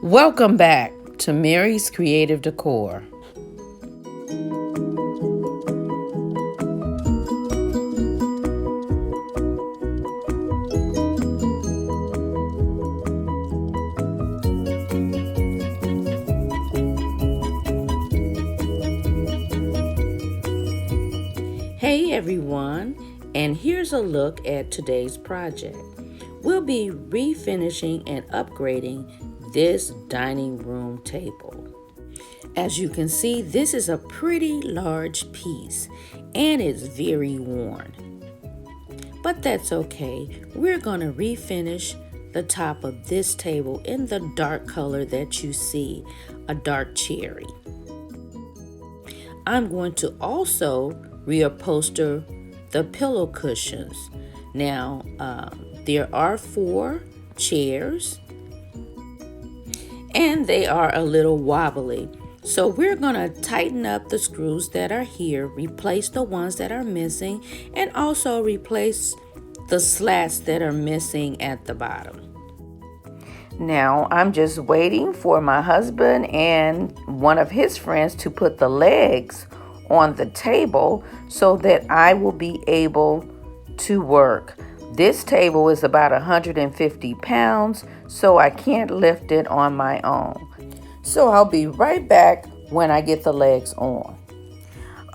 Welcome back to Mary's Creative Decor. Hey everyone, and here's a look at today's project. We'll be refinishing and upgrading this dining room table. As you can see, this is a pretty large piece and it's very worn. But that's okay. We're going to refinish the top of this table in the dark color that you see, a dark cherry. I'm going to also reupholster the pillow cushions. Now, there are 4 chairs and they are a little wobbly. So we're going to tighten up the screws that are here, replace the ones that are missing, and also replace the slats that are missing at the bottom. Now I'm just waiting for my husband and one of his friends to put the legs on the table so that I will be able to work. This table is about 150 pounds, so I can't lift it on my own. So I'll be right back when I get the legs on.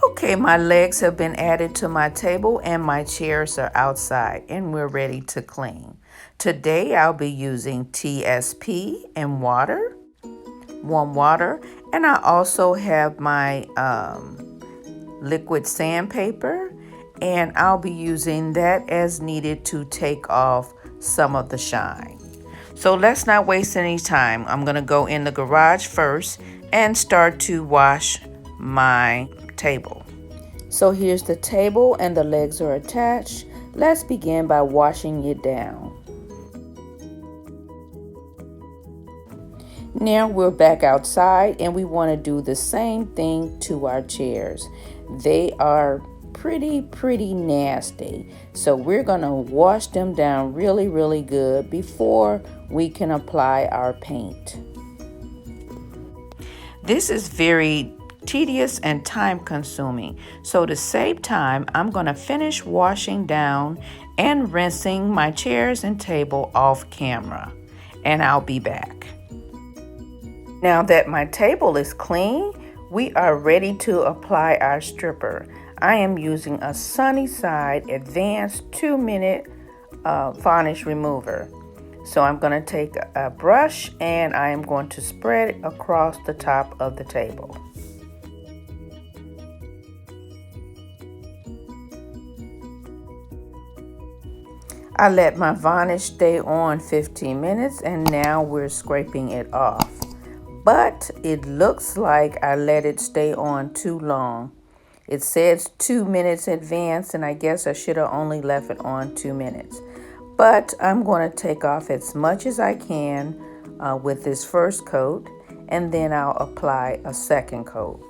Okay, my legs have been added to my table and my chairs are outside and we're ready to clean. Today I'll be using TSP and water, warm water, and I also have my liquid sandpaper, and I'll be using that as needed to take off some of the shine. So let's not waste any time. I'm going to go in the garage first and start to wash my table. So here's the table and the legs are attached. Let's begin by washing it down. Now we're back outside and we want to do the same thing to our chairs. They are pretty nasty. So we're going to wash them down really good before we can apply our paint. This is very tedious and time consuming. So to save time, I'm going to finish washing down and rinsing my chairs and table off camera. And I'll be back. Now that my table is clean, we are ready to apply our stripper. I am using a Sunnyside Advanced 2-minute varnish remover. So I'm going to take a brush and I am going to spread it across the top of the table. I let my varnish stay on 15 minutes and now we're scraping it off. But it looks like I let it stay on too long. It says 2 minutes advanced, and I guess I should have only left it on 2 minutes. But I'm going to take off as much as I can with this first coat, and then I'll apply a second coat.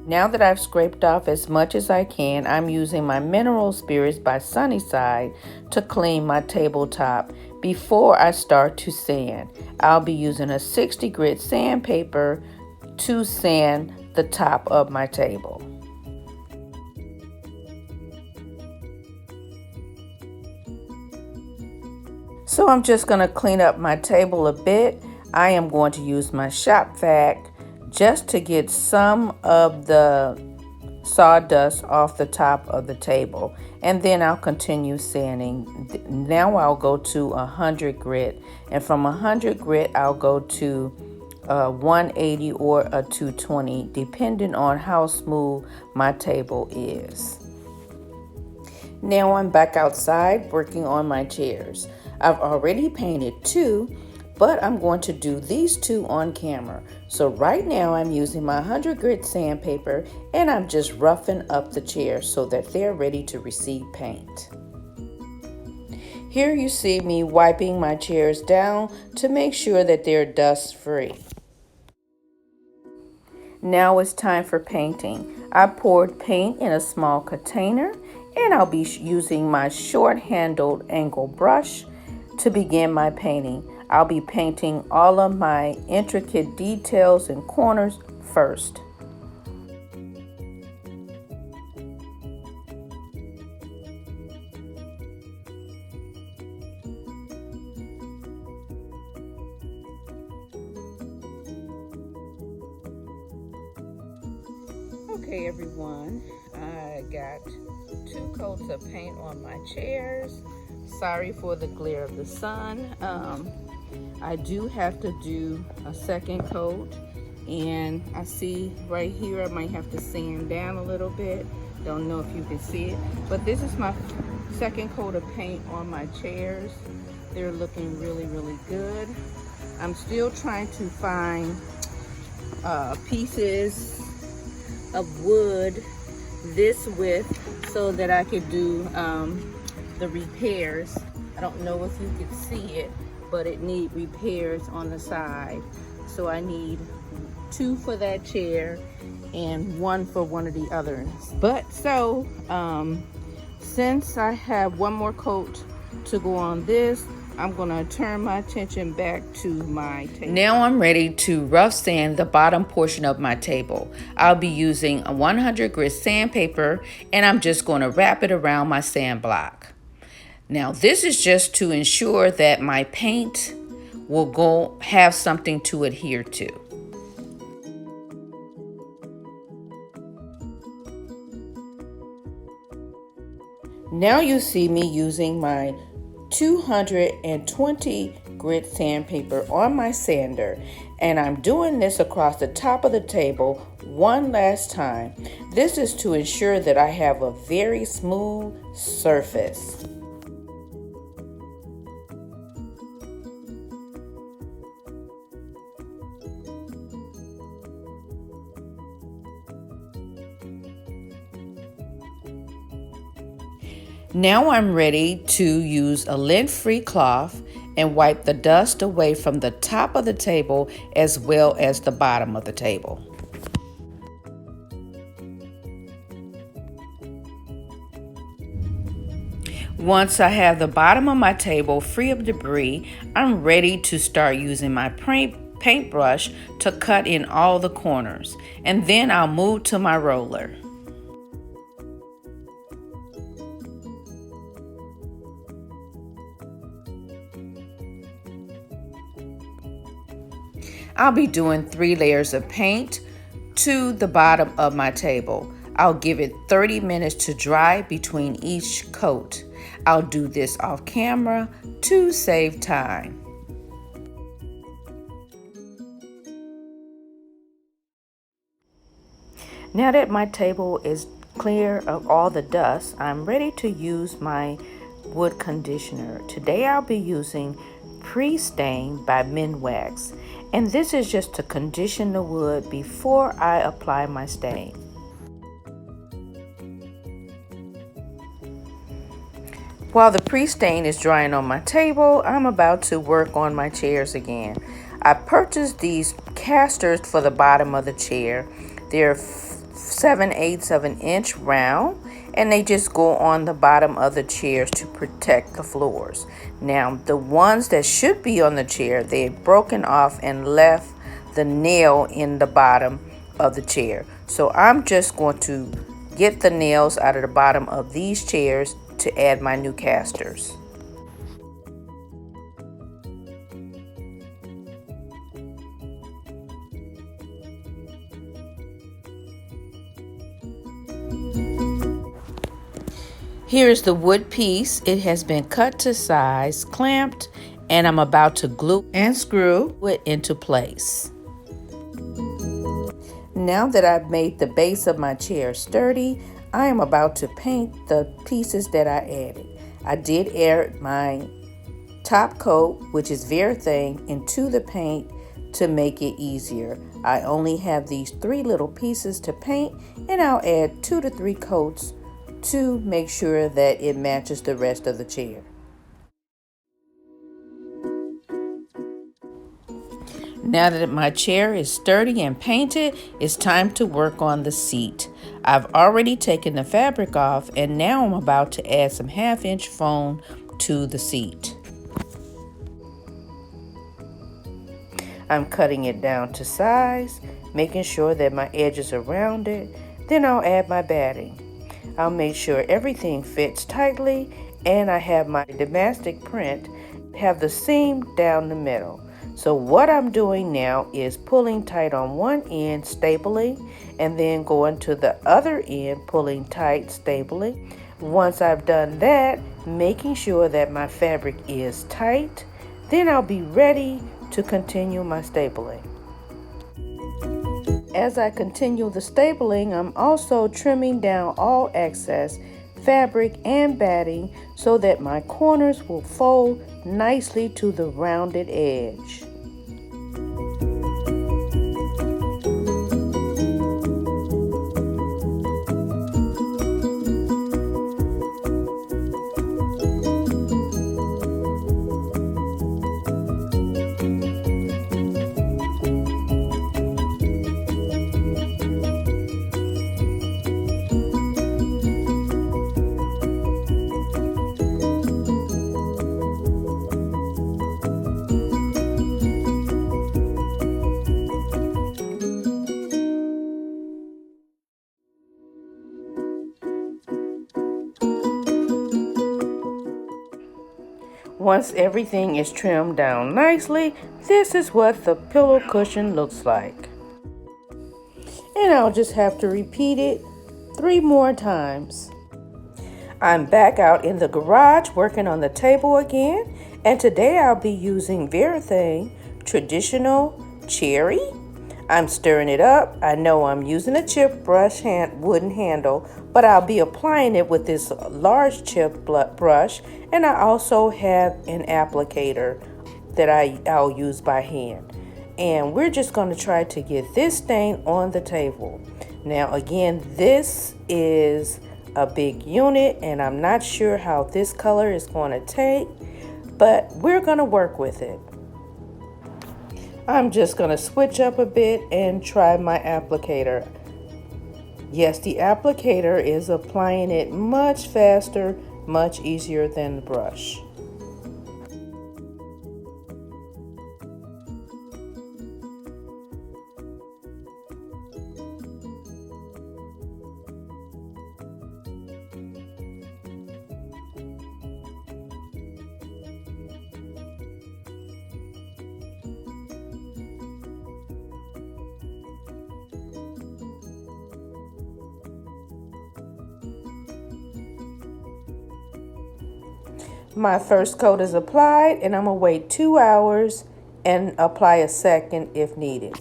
Now that I've scraped off as much as I can, I'm using my Mineral Spirits by Sunnyside to clean my tabletop before I start to sand. I'll be using a 60 grit sandpaper to sand the top of my table. So I'm just going to clean up my table a bit. I am going to use my shop vac just to get some of the sawdust off the top of the table, and then I'll continue sanding. Now I'll go to 100 grit, and from 100 grit I'll go to 180 or a 220 depending on how smooth my table is. Now I'm back outside working on my chairs. I've already painted 2, but I'm going to do these 2 on camera. So right now I'm using my 100 grit sandpaper and I'm just roughing up the chairs so that they're ready to receive paint. Here you see me wiping my chairs down to make sure that they're dust free. Now it's time for painting. I poured paint in a small container and I'll be using my short-handled angle brush to begin my painting. I'll be painting all of my intricate details and corners first. Okay everyone, I got 2 coats of paint on my chairs. Sorry for the glare of the sun. I do have to do a second coat, and I see right here I might have to sand down a little bit. Don't know if you can see it, but this is my second coat of paint on my chairs. They're looking really good. I'm still trying to find pieces of wood this width so that I could do the repairs. I don't know if you can see it, but it needs repairs on the side. So I need 2 for that chair and 1 for one of the others. But so since I have 1 more coat to go on this, I'm gonna turn my attention back to my table. Now I'm ready to rough sand the bottom portion of my table. I'll be using a 100 grit sandpaper, and I'm just gonna wrap it around my sand block. Now this is just to ensure that my paint will have something to adhere to. Now you see me using my 220 grit sandpaper on my sander, and I'm doing this across the top of the table one last time. This is to ensure that I have a very smooth surface. Now I'm ready to use a lint-free cloth and wipe the dust away from the top of the table as well as the bottom of the table. Once I have the bottom of my table free of debris, I'm ready to start using my paintbrush to cut in all the corners, and then I'll move to my roller. I'll be doing 3 layers of paint to the bottom of my table. I'll give it 30 minutes to dry between each coat. I'll do this off camera to save time. Now that my table is clear of all the dust, I'm ready to use my wood conditioner. Today I'll be using Pre-Stain by Minwax, and this is just to condition the wood before I apply my stain. While the pre-stain is drying on my table, I'm about to work on my chairs again. I purchased these casters for the bottom of the chair. They're 7/8 of an inch round, and they just go on the bottom of the chairs to protect the floors. Now, the ones that should be on the chair, they've broken off and left the nail in the bottom of the chair. So I'm just going to get the nails out of the bottom of these chairs to add my new casters. Here is the wood piece. It has been cut to size, clamped, and I'm about to glue and screw it into place. Now that I've made the base of my chair sturdy, I am about to paint the pieces that I added. I did add my top coat, which is Vert-Thing, into the paint to make it easier. I only have these 3 little pieces to paint, and I'll add 2 to 3 coats to make sure that it matches the rest of the chair. Now that my chair is sturdy and painted, it's time to work on the seat. I've already taken the fabric off, and now I'm about to add some 1/2-inch foam to the seat. I'm cutting it down to size, making sure that my edges are rounded. Then I'll add my batting. I'll make sure everything fits tightly, and I have my domestic print have the seam down the middle. So what I'm doing now is pulling tight on one end, stapling, and then going to the other end, pulling tight, stapling. Once I've done that, making sure that my fabric is tight, then I'll be ready to continue my stapling. As I continue the stapling, I'm also trimming down all excess fabric and batting so that my corners will fold nicely to the rounded edge. Once everything is trimmed down nicely, this is what the pillow cushion looks like. And I'll just have to repeat it 3 more times. I'm back out in the garage working on the table again, and today I'll be using Varathane Traditional Cherry. I'm stirring it up. I know I'm using a chip brush wooden handle, but I'll be applying it with this large chip brush, and I also have an applicator that I'll use by hand. And we're just going to try to get this stain on the table. Now again, this is a big unit, and I'm not sure how this color is going to take, but we're going to work with it. I'm just going to switch up a bit and try my applicator. Yes, the applicator is applying it much faster, much easier than the brush. My first coat is applied, and I'm going to wait 2 hours and apply a second if needed.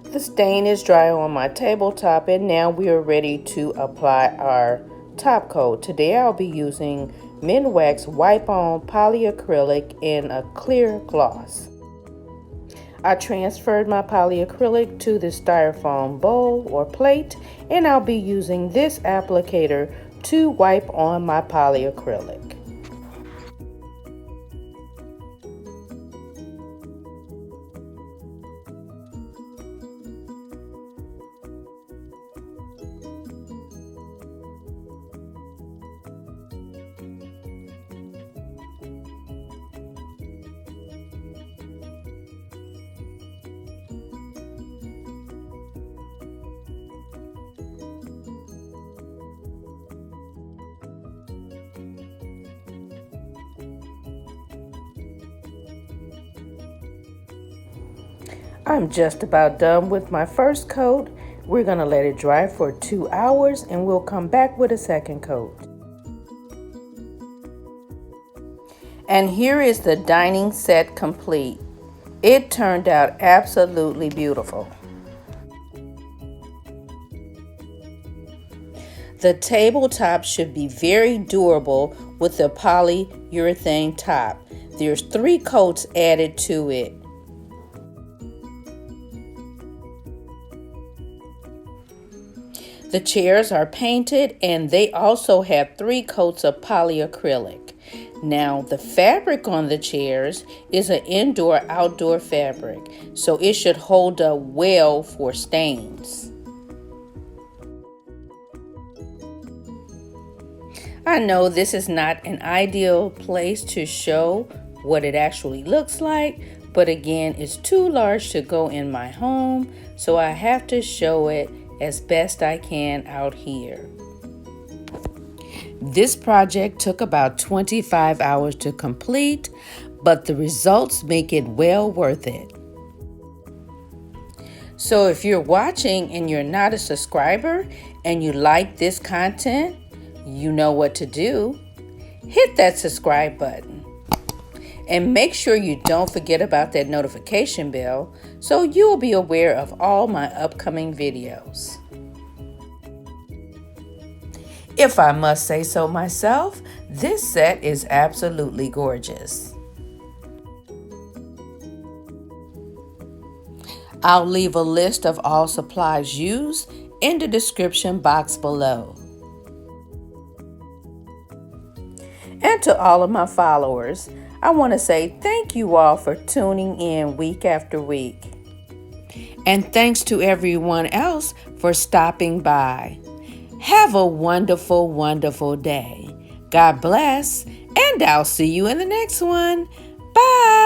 The stain is dry on my tabletop, and now we are ready to apply our top coat. Today I'll be using Minwax Wipe-On Polyacrylic in a clear gloss. I transferred my polyacrylic to the styrofoam bowl or plate, and I'll be using this applicator to wipe on my polyacrylic. I'm just about done with my first coat. We're going to let it dry for 2 hours, and we'll come back with a second coat. And here is the dining set complete. It turned out absolutely beautiful. The tabletop should be very durable with the polyurethane top. There's 3 coats added to it. The chairs are painted, and they also have 3 coats of polyacrylic. Now, the fabric on the chairs is an indoor-outdoor fabric, so it should hold up well for stains. I know this is not an ideal place to show what it actually looks like, but again, it's too large to go in my home, so I have to show it as best I can out here. This project took about 25 hours to complete, but the results make it well worth it. So if you're watching and you're not a subscriber and you like this content, you know what to do. Hit that subscribe button. And make sure you don't forget about that notification bell so you'll be aware of all my upcoming videos. If I must say so myself, this set is absolutely gorgeous. I'll leave a list of all supplies used in the description box below. And to all of my followers, I want to say thank you all for tuning in week after week. And thanks to everyone else for stopping by. Have a wonderful, wonderful day. God bless, and I'll see you in the next one. Bye.